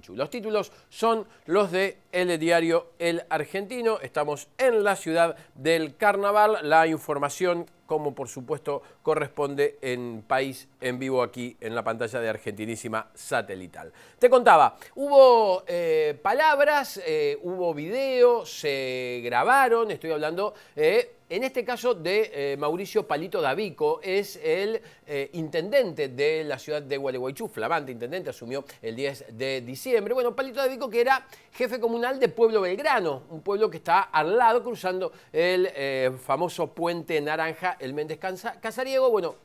Los títulos son los de el diario El Argentino. Estamos en la ciudad del Carnaval. La información, como por supuesto corresponde en País en Vivo aquí en la pantalla de Argentinísima Satelital. Te contaba, hubo palabras, hubo video, se grabaron, estoy hablando en este caso de Mauricio Palito Davico, es el intendente de la ciudad de Gualeguaychú, flamante intendente, asumió el 10 de diciembre. Bueno, Palito Davico, que era jefe comunal de Pueblo Belgrano, un pueblo que está al lado, cruzando el famoso puente naranja, el Méndez Casariego. Bueno,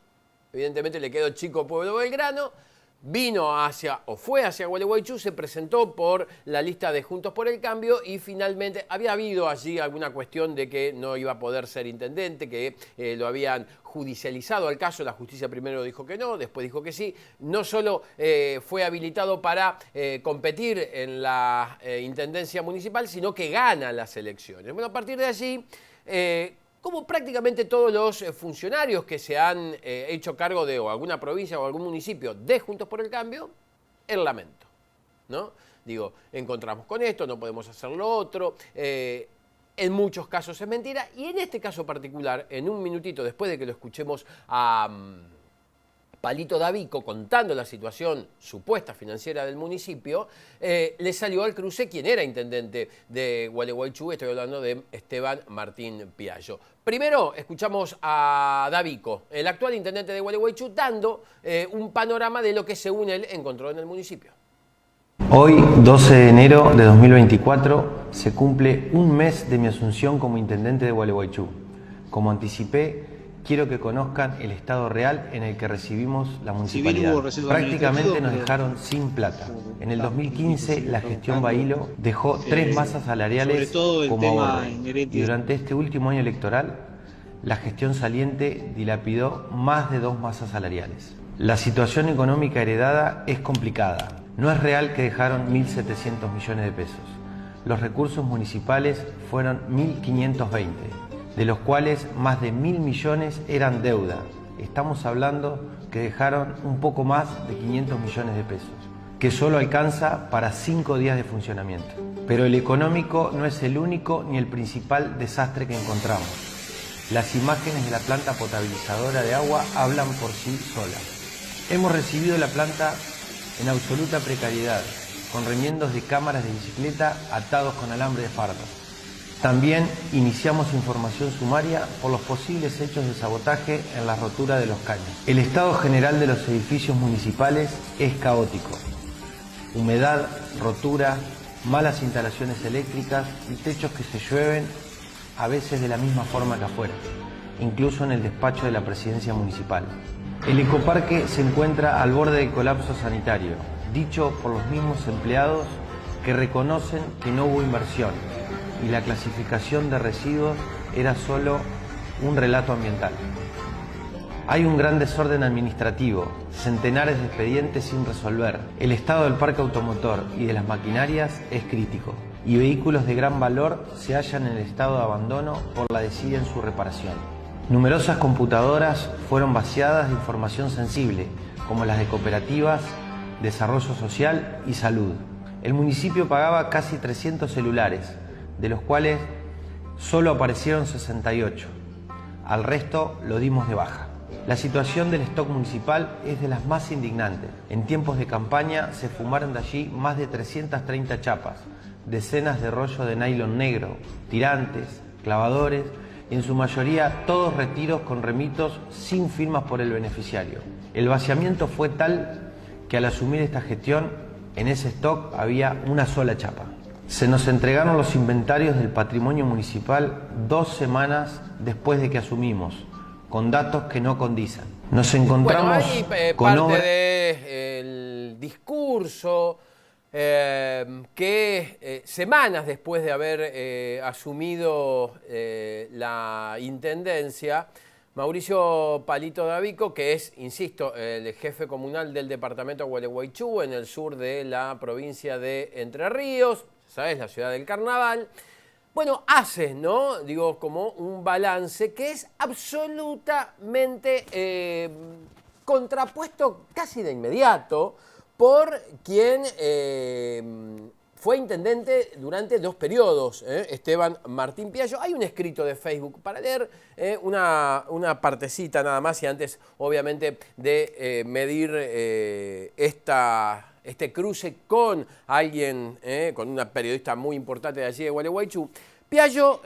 evidentemente le quedó chico Pueblo Belgrano. Vino hacia, o fue hacia Gualeguaychú, se presentó por la lista de Juntos por el Cambio y finalmente había habido allí alguna cuestión de que no iba a poder ser intendente, que lo habían judicializado al caso, la justicia primero dijo que no, después dijo que sí. No solo fue habilitado para competir en la intendencia municipal, sino que gana las elecciones. Bueno, a partir de allí, como prácticamente todos los funcionarios que se han hecho cargo de o alguna provincia o algún municipio de Juntos por el Cambio, el lamento, ¿no? Digo, encontramos con esto, no podemos hacer lo otro, en muchos casos es mentira, y en este caso particular, en un minutito después de que lo escuchemos a Palito Davico contando la situación supuesta financiera del municipio, le salió al cruce quien era intendente de Gualeguaychú. Estoy hablando de Esteban Martín Piallo. Primero escuchamos a Davico, el actual intendente de Gualeguaychú, dando un panorama de lo que según él encontró en el municipio. Hoy, 12 de enero de 2024, se cumple un mes de mi asunción como intendente de Gualeguaychú. Como anticipé, quiero que conozcan el estado real en el que recibimos la municipalidad. Prácticamente nos dejaron sin plata. En el 2015 la gestión Bailo dejó 3 masas salariales como ahorro. Y durante este último año electoral, la gestión saliente dilapidó más de 2 masas salariales. La situación económica heredada es complicada. No es real que dejaron 1.700 millones de pesos. Los recursos municipales fueron 1.520. de los cuales más de 1.000 millones eran deuda. Estamos hablando que dejaron un poco más de 500 millones de pesos, que solo alcanza para 5 días de funcionamiento. Pero el económico no es el único ni el principal desastre que encontramos. Las imágenes de la planta potabilizadora de agua hablan por sí solas. Hemos recibido la planta en absoluta precariedad, con remiendos de cámaras de bicicleta atados con alambre de fardo. También iniciamos información sumaria por los posibles hechos de sabotaje en la rotura de los caños. El estado general de los edificios municipales es caótico. Humedad, rotura, malas instalaciones eléctricas y techos que se llueven a veces de la misma forma que afuera, incluso en el despacho de la presidencia municipal. El ecoparque se encuentra al borde del colapso sanitario, dicho por los mismos empleados que reconocen que no hubo inversión y la clasificación de residuos era solo un relato ambiental. Hay un gran desorden administrativo, centenares de expedientes sin resolver. El estado del parque automotor y de las maquinarias es crítico y vehículos de gran valor se hallan en el estado de abandono por la desidia en su reparación. Numerosas computadoras fueron vaciadas de información sensible, como las de cooperativas, desarrollo social y salud. El municipio pagaba casi 300 celulares, de los cuales solo aparecieron 68. Al resto lo dimos de baja. La situación del stock municipal es de las más indignantes. En tiempos de campaña se fumaron de allí más de 330 chapas, decenas de rollos de nylon negro, tirantes, clavadores y en su mayoría todos retiros con remitos sin firmas por el beneficiario. El vaciamiento fue tal que al asumir esta gestión, en ese stock había una sola chapa. Se nos entregaron los inventarios del patrimonio municipal 2 semanas después de que asumimos, con datos que no condicen. Nos encontramos con parte del discurso que semanas después de haber asumido la intendencia, Mauricio Palito Davico, que es, insisto, el jefe comunal del departamento de Gualeguaychú, en el sur de la provincia de Entre Ríos, ¿sabes? La ciudad del Carnaval. Bueno, hace, ¿no? Digo, como un balance que es absolutamente contrapuesto casi de inmediato por quien fue intendente durante 2 periodos, Esteban Martín Piaggio. Hay un escrito de Facebook para leer, una partecita nada más, y antes, obviamente, de medir este cruce con alguien, con una periodista muy importante de allí de Gualeguaychú. Piaggio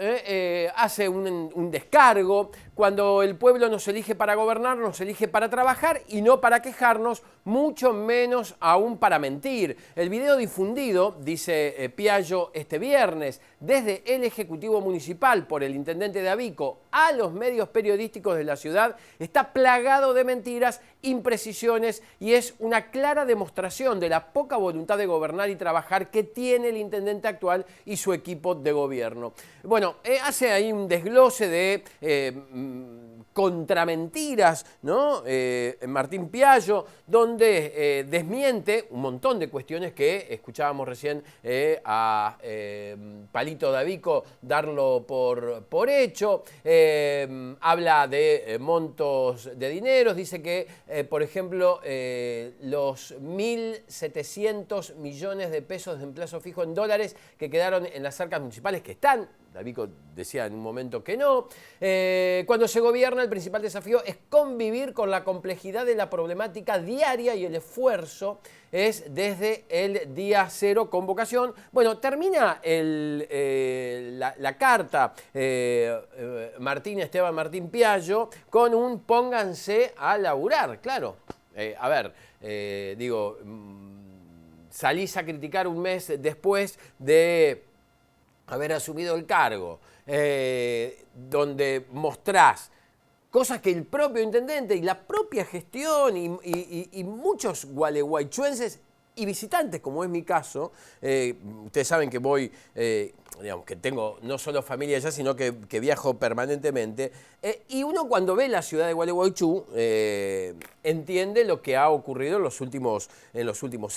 hace un descargo. Cuando el pueblo nos elige para gobernar, nos elige para trabajar y no para quejarnos, mucho menos aún para mentir. El video difundido, dice Piaggio, este viernes, desde el Ejecutivo Municipal por el intendente de Abico a los medios periodísticos de la ciudad, está plagado de mentiras, imprecisiones, y es una clara demostración de la poca voluntad de gobernar y trabajar que tiene el intendente actual y su equipo de gobierno. Bueno, hace ahí un desglose de contramentiras, ¿no? Martín Piaggio, donde desmiente un montón de cuestiones que escuchábamos recién a Palito Davico darlo por hecho. Habla de montos de dineros, dice que, por ejemplo, los 1.700 millones de pesos de emplazo fijo en dólares que quedaron en las arcas municipales, que están, Davico decía en un momento que no. Cuando se gobierna, el principal desafío es convivir con la complejidad de la problemática diaria y el esfuerzo es desde el día cero convocación. Bueno, termina la carta Esteban Martín Piaggio con un pónganse a laburar, claro. A ver, salís a criticar un mes después de haber asumido el cargo, donde mostrás cosas que el propio intendente y la propia gestión y muchos gualeguaychuenses y visitantes, como es mi caso, ustedes saben que voy, digamos, que tengo no solo familia allá, sino que viajo permanentemente, y uno cuando ve la ciudad de Gualeguaychú entiende lo que ha ocurrido en los últimos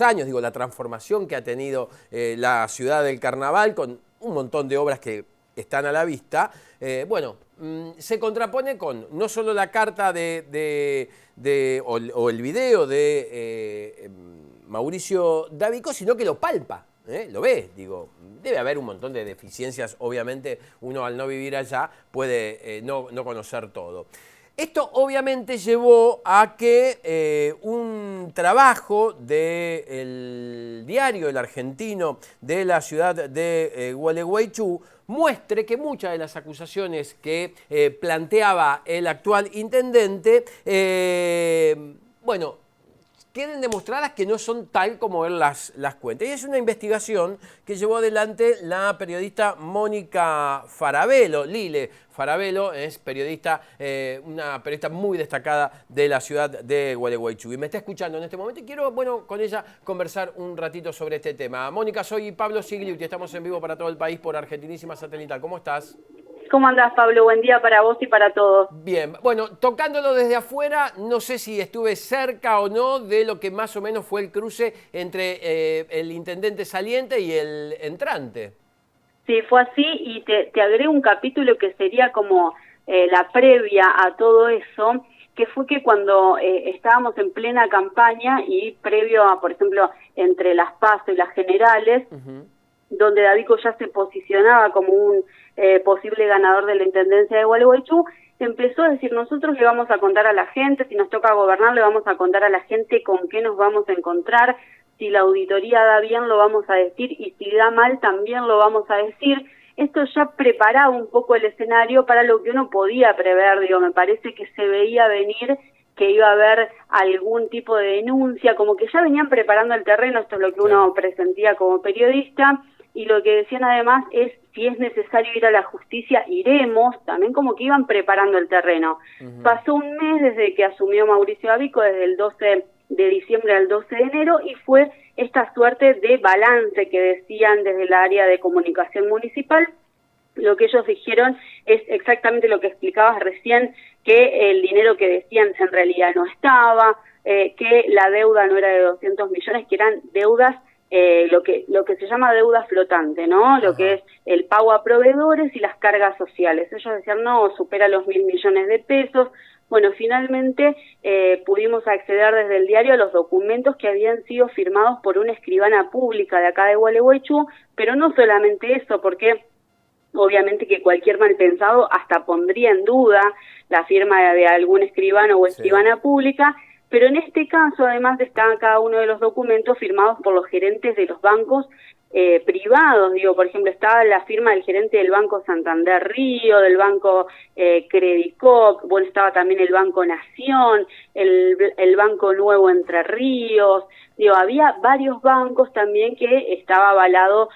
años, digo, la transformación que ha tenido la ciudad del Carnaval con un montón de obras que están a la vista. Se contrapone con no solo la carta o el video de Mauricio Davico, sino que lo palpa, lo ve, digo, debe haber un montón de deficiencias, obviamente uno al no vivir allá puede no conocer todo. Esto obviamente llevó a que un trabajo del diario El Argentino de la ciudad de Gualeguaychú muestre que muchas de las acusaciones que planteaba el actual intendente, queden demostradas que no son tal como él las cuenta. Y es una investigación que llevó adelante la periodista Mónica Farabello. Lile Farabello es periodista, una periodista muy destacada de la ciudad de Gualeguaychú. Y me está escuchando en este momento y quiero, con ella conversar un ratito sobre este tema. Mónica, soy Pablo Sigliuti, estamos en vivo para todo el país por Argentinísima Satelital. ¿Cómo estás? ¿Cómo andás, Pablo? Buen día para vos y para todos. Bien, tocándolo desde afuera, no sé si estuve cerca o no de lo que más o menos fue el cruce entre el intendente saliente y el entrante. Sí, fue así, y te agrego un capítulo que sería como la previa a todo eso, que fue que cuando estábamos en plena campaña y previo a, por ejemplo, entre las PASO y las generales, donde Davico ya se posicionaba como un posible ganador de la intendencia de Gualeguaychú, empezó a decir, nosotros le vamos a contar a la gente, si nos toca gobernar le vamos a contar a la gente con qué nos vamos a encontrar, si la auditoría da bien lo vamos a decir y si da mal también lo vamos a decir. Esto ya preparaba un poco el escenario para lo que uno podía prever, me parece que se veía venir que iba a haber algún tipo de denuncia, como que ya venían preparando el terreno, esto es lo que uno presentía como periodista, y lo que decían además es, si es necesario ir a la justicia, iremos, también como que iban preparando el terreno. Pasó un mes desde que asumió Mauricio Davico, desde el 12 de diciembre al 12 de enero, y fue esta suerte de balance que decían desde el área de comunicación municipal. Lo que ellos dijeron es exactamente lo que explicabas recién, que el dinero que decían en realidad no estaba, que la deuda no era de 200 millones, que eran deudas lo que se llama deuda flotante, ¿no? Lo que es el pago a proveedores y las cargas sociales. Ellos decían, no, supera los 1.000 millones de pesos. Bueno, finalmente pudimos acceder desde el diario a los documentos que habían sido firmados por una escribana pública de acá de Gualeguaychú, pero no solamente eso, porque obviamente que cualquier mal pensado hasta pondría en duda la firma de algún escribano o escribana pública, pero en este caso además están cada uno de los documentos firmados por los gerentes de los bancos privados. Digo, por ejemplo, estaba la firma del gerente del Banco Santander Río, del Banco Credicop, bueno, estaba también el Banco Nación, el Banco Nuevo Entre Ríos. Digo, había varios bancos también que estaba avalado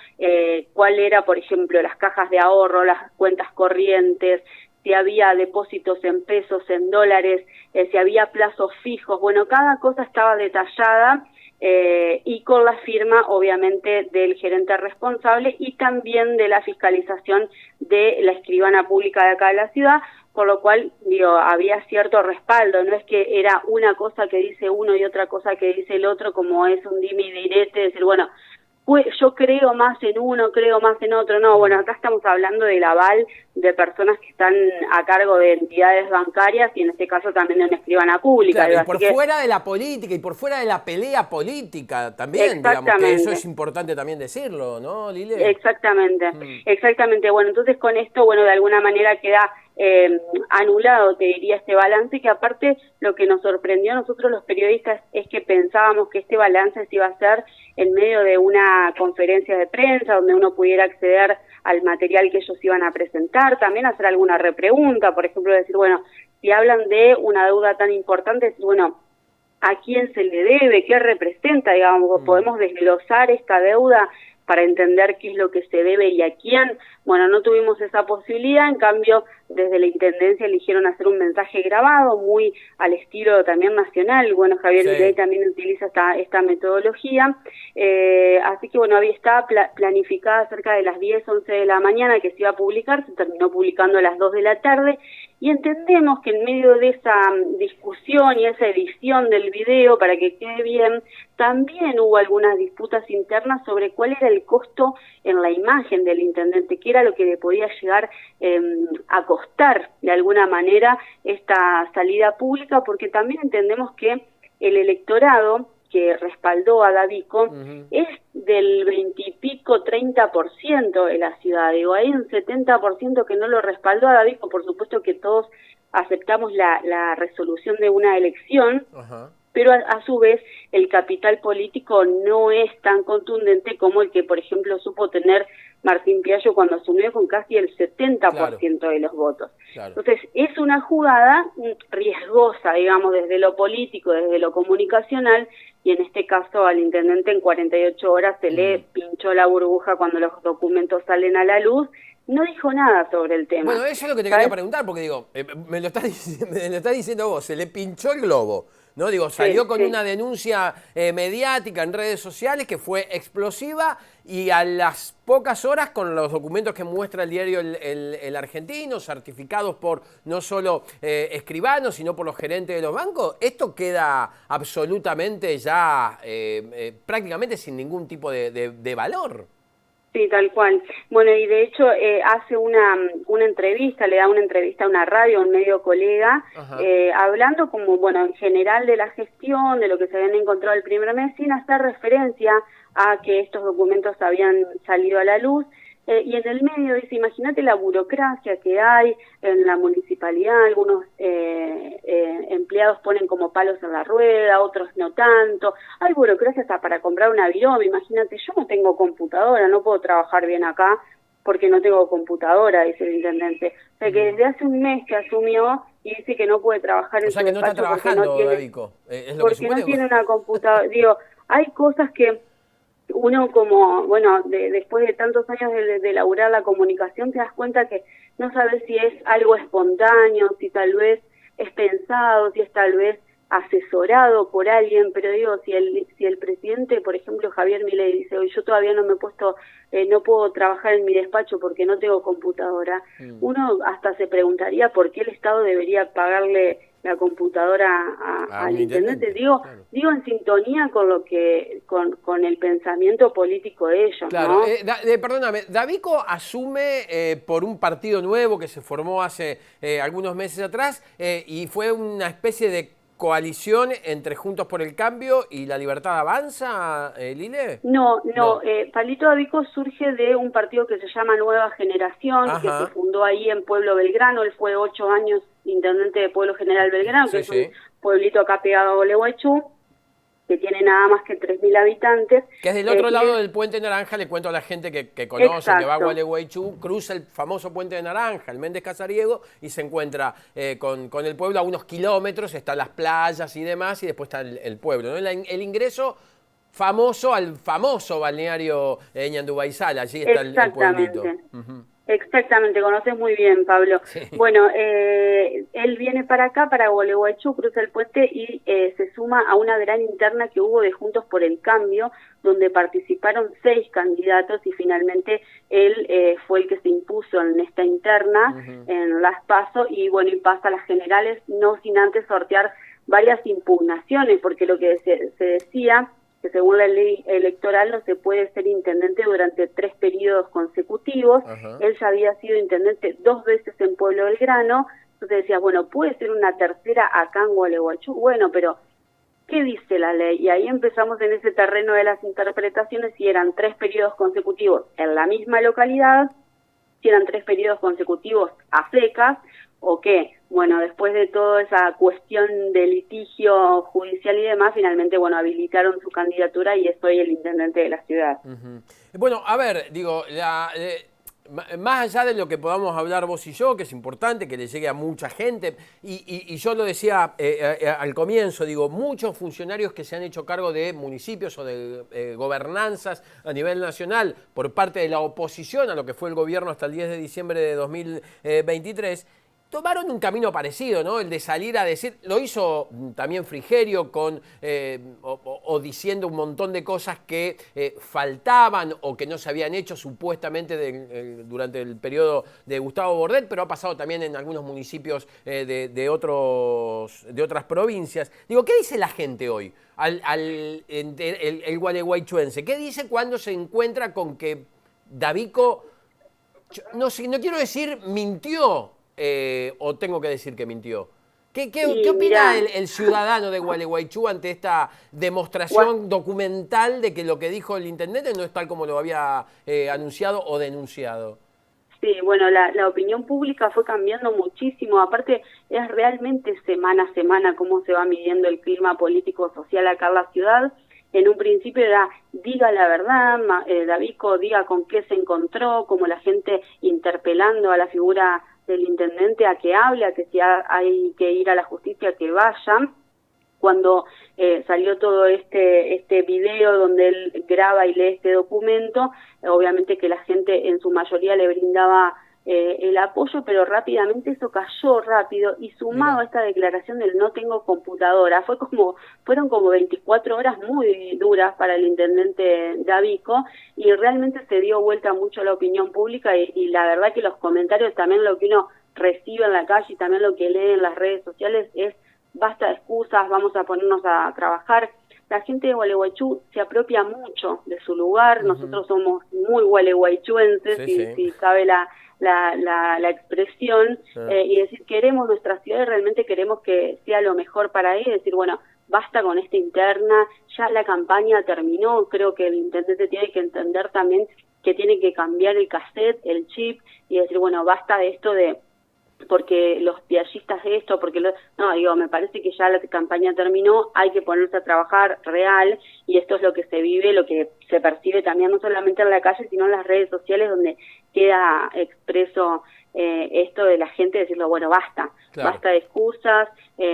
cuál era, por ejemplo, las cajas de ahorro, las cuentas corrientes, si había depósitos en pesos, en dólares, si había plazos fijos. Bueno, cada cosa estaba detallada y con la firma, obviamente, del gerente responsable y también de la fiscalización de la escribana pública de acá de la ciudad, por lo cual, digo, había cierto respaldo. No es que era una cosa que dice uno y otra cosa que dice el otro, como es un dime y direte, decir, bueno, yo creo más en uno, creo más en otro. No, bueno, acá estamos hablando del aval de personas que están a cargo de entidades bancarias y en este caso también de una escribana pública. Claro, y por fuera de la política y por fuera de la pelea política también, digamos, que eso es importante también decirlo, ¿no, Lile? Exactamente, exactamente. Bueno, entonces con esto, bueno, de alguna manera queda anulado, te diría, este balance, que aparte lo que nos sorprendió a nosotros los periodistas es que pensábamos que este balance se iba a hacer en medio de una conferencia de prensa donde uno pudiera acceder al material que ellos iban a presentar, también hacer alguna repregunta, por ejemplo, decir, bueno, si hablan de una deuda tan importante, decir, bueno, ¿a quién se le debe? ¿Qué representa? Digamos, ¿podemos desglosar esta deuda para entender qué es lo que se debe y a quién? Bueno, no tuvimos esa posibilidad, en cambio, desde la Intendencia eligieron hacer un mensaje grabado, muy al estilo también nacional. Bueno, Javier Milei también utiliza esta metodología, así que bueno, estaba planificada cerca de las 10, 11 de la mañana que se iba a publicar, se terminó publicando a las 2 de la tarde, y entendemos que en medio de esa discusión y esa edición del video, para que quede bien, también hubo algunas disputas internas sobre cuál era el costo en la imagen del intendente, qué era lo que le podía llegar a costar de alguna manera esta salida pública, porque también entendemos que el electorado que respaldó a Davico es del 20 y pico, 30% de la ciudad. Digo, hay un 70% que no lo respaldó a Davico. Por supuesto que todos aceptamos la resolución de una elección, pero a su vez el capital político no es tan contundente como el que, por ejemplo, supo tener Martín Piaggio cuando asumió con casi el 70% de los votos. Entonces, es una jugada riesgosa, digamos, desde lo político, desde lo comunicacional, y en este caso al intendente en 48 horas se le pinchó la burbuja cuando los documentos salen a la luz. No dijo nada sobre el tema. Bueno, eso es lo que te quería preguntar, porque digo, me lo estás diciendo vos, se le pinchó el globo, ¿no? Digo, salió con una denuncia mediática en redes sociales que fue explosiva, y a las pocas horas, con los documentos que muestra el diario El Argentino, certificados por no solo escribanos, sino por los gerentes de los bancos, esto queda absolutamente ya prácticamente sin ningún tipo de valor. Sí, tal cual. Bueno, y de hecho hace una entrevista, le da una entrevista a una radio, a un medio colega, hablando como, bueno, en general de la gestión, de lo que se habían encontrado el primer mes, sin hacer referencia a que estos documentos habían salido a la luz. Y en el medio dice, imagínate la burocracia que hay en la municipalidad, algunos empleados ponen como palos en la rueda, otros no tanto, hay burocracia hasta para comprar una viroma. Imagínate, yo no tengo computadora, no puedo trabajar bien acá porque no tengo computadora, dice el intendente. O sea que desde hace un mes que asumió y dice que no puede trabajar en su despacho, no está trabajando, porque no tiene, Davico, es lo porque no tiene una computadora. Digo, hay cosas que uno como, bueno, después de tantos años de laburar la comunicación, te das cuenta que no sabes si es algo espontáneo, si tal vez es pensado, si es tal vez asesorado por alguien, pero digo, si el presidente, por ejemplo, Javier Milei, dice, hoy yo todavía no me he puesto, no puedo trabajar en mi despacho porque no tengo computadora, uno hasta se preguntaría por qué el Estado debería pagarle la computadora al intendente. Digo, claro. Digo en sintonía con lo que con el pensamiento político de ellos, claro, ¿no? Perdóname, Davico asume por un partido nuevo que se formó hace algunos meses atrás y fue una especie de coalición entre Juntos por el Cambio y La Libertad Avanza, Lile. No. Palito Davico surge de un partido que se llama Nueva Generación, Ajá. que se fundó ahí en Pueblo Belgrano. Él fue 8 años intendente de Pueblo General Belgrano, que es un pueblito acá pegado a Gualeguaychú, que tiene nada más que 3.000 habitantes. Que es del otro lado del Puente Naranja, le cuento a la gente que conoce, exacto, que va a Gualeguaychú, cruza el famoso Puente de Naranja, el Méndez Casariego, y se encuentra con el pueblo a unos kilómetros, están las playas y demás, y después está el pueblo, ¿no? El ingreso famoso al famoso balneario Ñandúa-Izal, allí está el pueblito. Exactamente, conoces muy bien, Pablo. Sí. Bueno, él viene para acá, para Gualeguaychú, cruza el puente y se suma a una gran interna que hubo de Juntos por el Cambio, donde participaron 6 candidatos y finalmente él fue el que se impuso en esta interna, en las PASO, y bueno, y pasa a las generales, no sin antes sortear varias impugnaciones, porque lo que se decía que según la ley electoral no se puede ser intendente durante 3 periodos consecutivos. Él ya había sido intendente 2 veces en Pueblo Belgrano, entonces decía, bueno, puede ser una tercera acá en Gualeguaychú, bueno, pero ¿qué dice la ley? Y ahí empezamos en ese terreno de las interpretaciones, si eran 3 periodos consecutivos en la misma localidad, si eran 3 periodos consecutivos a secas, o qué. Bueno, después de toda esa cuestión de litigio judicial y demás, finalmente, bueno, habilitaron su candidatura y es hoy el intendente de la ciudad. Bueno, a ver, digo, más allá de lo que podamos hablar vos y yo, que es importante, que le llegue a mucha gente, y yo lo decía al comienzo, digo, muchos funcionarios que se han hecho cargo de municipios o de gobernanzas a nivel nacional por parte de la oposición a lo que fue el gobierno hasta el 10 de diciembre de 2023, tomaron un camino parecido, ¿no? El de salir a decir, lo hizo también Frigerio con o diciendo un montón de cosas que faltaban o que no se habían hecho supuestamente durante el periodo de Gustavo Bordet, pero ha pasado también en algunos municipios de otras provincias. Digo, ¿qué dice la gente hoy? El gualeguaychuense, ¿qué dice cuando se encuentra con que Davico, no quiero decir mintió, o tengo que decir que mintió? ¿Qué opina el ciudadano de Gualeguaychú ante esta demostración documental de que lo que dijo el intendente no es tal como lo había anunciado o denunciado? Sí, bueno, la opinión pública fue cambiando muchísimo. Aparte, es realmente semana a semana cómo se va midiendo el clima político-social acá en la ciudad. En un principio era, diga la verdad, Davico, diga con qué se encontró, como la gente interpelando a la figura del intendente a que hable, a que si hay que ir a la justicia, que vayan. Cuando salió todo este video donde él graba y lee este documento, obviamente que la gente en su mayoría le brindaba el apoyo, pero rápidamente eso cayó rápido, y sumado a esta declaración del no tengo computadora, fueron como 24 horas muy duras para el intendente Davico, y realmente se dio vuelta mucho la opinión pública, y la verdad que los comentarios, también lo que uno recibe en la calle y también lo que lee en las redes sociales es: basta de excusas, vamos a ponernos a trabajar. La gente de Gualeguaychú se apropia mucho de su lugar. Nosotros somos muy gualeguaychuenses, si cabe la expresión, y decir, queremos nuestra ciudad y realmente queremos que sea lo mejor para él, decir, bueno, basta con esta interna, ya la campaña terminó. Creo que el intendente tiene que entender también que tiene que cambiar el cassette, el chip, y decir, bueno, basta de esto de porque los piallistas de esto, me parece que ya la campaña terminó, hay que ponerse a trabajar real, y esto es lo que se vive, lo que se percibe también no solamente en la calle, sino en las redes sociales, donde queda expreso esto de la gente, decirlo, bueno, basta, basta de excusas,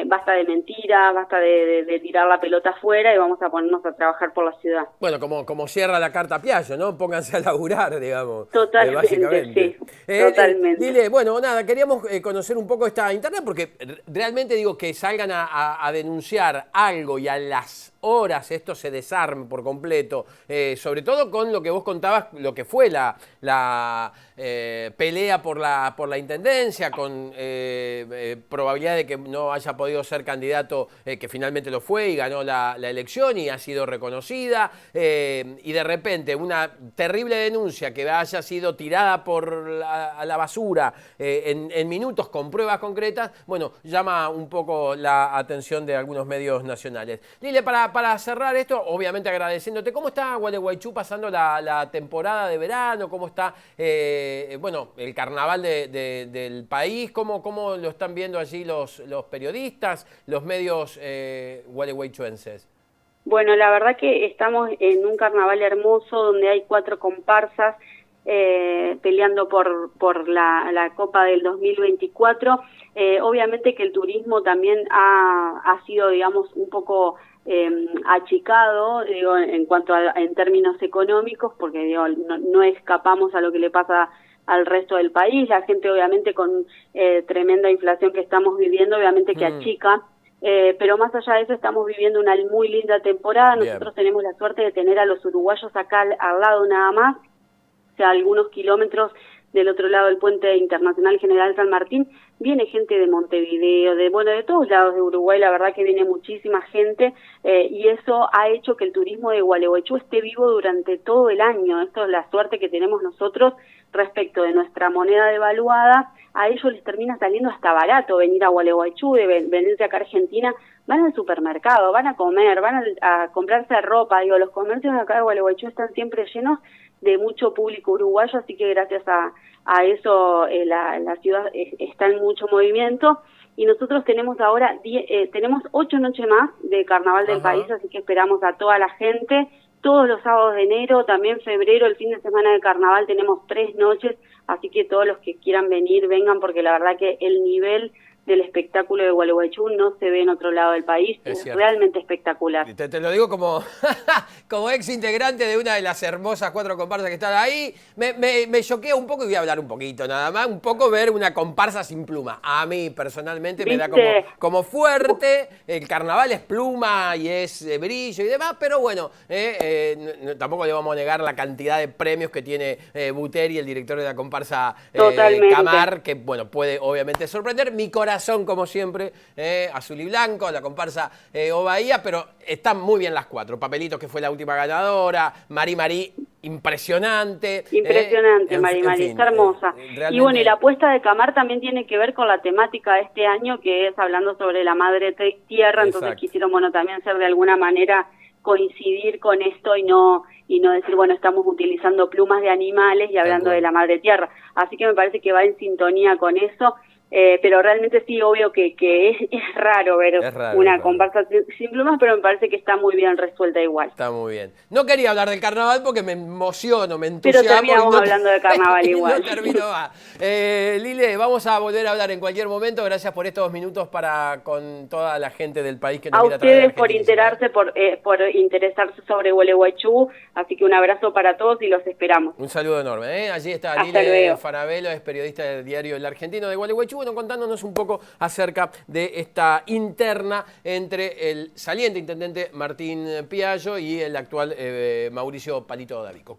basta de mentiras, basta de tirar la pelota afuera y vamos a ponernos a trabajar por la ciudad. Bueno, como cierra la carta Piaggio, ¿no? Pónganse a laburar, digamos. Totalmente, básicamente. Sí, totalmente. Dile, bueno, nada, queríamos conocer un poco esta internet, porque realmente digo que salgan a denunciar algo y a las horas esto se desarme por completo, sobre todo con lo que vos contabas, lo que fue la pelea por la intendencia, con probabilidad de que no haya ha podido ser candidato, que finalmente lo fue y ganó la elección y ha sido reconocida, y de repente una terrible denuncia que haya sido tirada a la basura en minutos con pruebas concretas, bueno, llama un poco la atención de algunos medios nacionales. Lile, para cerrar esto, obviamente agradeciéndote, ¿cómo está Gualeguaychú pasando la temporada de verano? ¿Cómo está bueno, el carnaval del país? ¿Cómo lo están viendo allí los periodistas, los medios gualeguaychuenses? Bueno, la verdad que estamos en un carnaval hermoso donde hay 4 comparsas peleando por la Copa del 2024. Obviamente que el turismo también ha sido, digamos, un poco achicado, digo, en cuanto en términos económicos, porque digo, no escapamos a lo que le pasa al resto del país. La gente, obviamente, con tremenda inflación que estamos viviendo, obviamente que achica. Pero más allá de eso estamos viviendo una muy linda temporada. Nosotros tenemos la suerte de tener a los uruguayos acá al lado nada más, o sea, algunos kilómetros del otro lado del puente internacional General San Martín. Viene gente de Montevideo, de todos lados de Uruguay, la verdad que viene muchísima gente, y eso ha hecho que el turismo de Gualeguaychú esté vivo durante todo el año. Esto es la suerte que tenemos nosotros respecto de nuestra moneda devaluada. A ellos les termina saliendo hasta barato venir a Gualeguaychú, venirse acá a Argentina. Van al supermercado, van a comer, van a comprarse ropa. Digo, los comercios de acá de Gualeguaychú están siempre llenos de mucho público uruguayo, así que gracias a eso la ciudad está en mucho movimiento. Y nosotros tenemos ahora tenemos 8 noches más de Carnaval del País, así que esperamos a toda la gente. Todos los sábados de enero, también febrero, el fin de semana de Carnaval, tenemos 3 noches, así que todos los que quieran venir, vengan, porque la verdad que el nivel del espectáculo de Gualeguaychú no se ve en otro lado del país, es realmente espectacular. Te lo digo como, como ex integrante de una de las hermosas 4 comparsas que están ahí, me choquea un poco, y voy a hablar un poquito nada más, un poco ver una comparsa sin pluma. A mí personalmente me da como fuerte, el carnaval es pluma y es brillo y demás, pero bueno, tampoco le vamos a negar la cantidad de premios que tiene Buteri, el director de la comparsa Camar, que bueno, puede obviamente sorprender. Mi corazón, como siempre, azul y blanco, la comparsa Ovaía, pero están muy bien las 4. Papelitos, que fue la última ganadora, Mari, impresionante. Impresionante, Mari, está hermosa. Y bueno, y la apuesta de Camar también tiene que ver con la temática de este año, que es hablando sobre la madre tierra. Entonces quisieron, bueno, también ser de alguna manera coincidir con esto y no decir, bueno, estamos utilizando plumas de animales y hablando de la madre tierra. Así que me parece que va en sintonía con eso. Pero realmente sí, obvio que es raro ver una comparsa sin plumas, pero me parece que está muy bien resuelta igual. Está muy bien. No quería hablar del carnaval porque me emociono, me entusiasmo. Pero terminamos hablando de carnaval igual. No termino más. Lile, vamos a volver a hablar en cualquier momento. Gracias por estos minutos con toda la gente del país que nos mira a través de Argentina. A ustedes por interesarse sobre Gualeguaychú, así que un abrazo para todos y los esperamos. Un saludo enorme. Allí está Lile Farabello, es periodista del diario El Argentino de Gualeguaychú. Bueno, contándonos un poco acerca de esta interna entre el saliente intendente Martín Piallo y el actual Mauricio Palito D'Avico.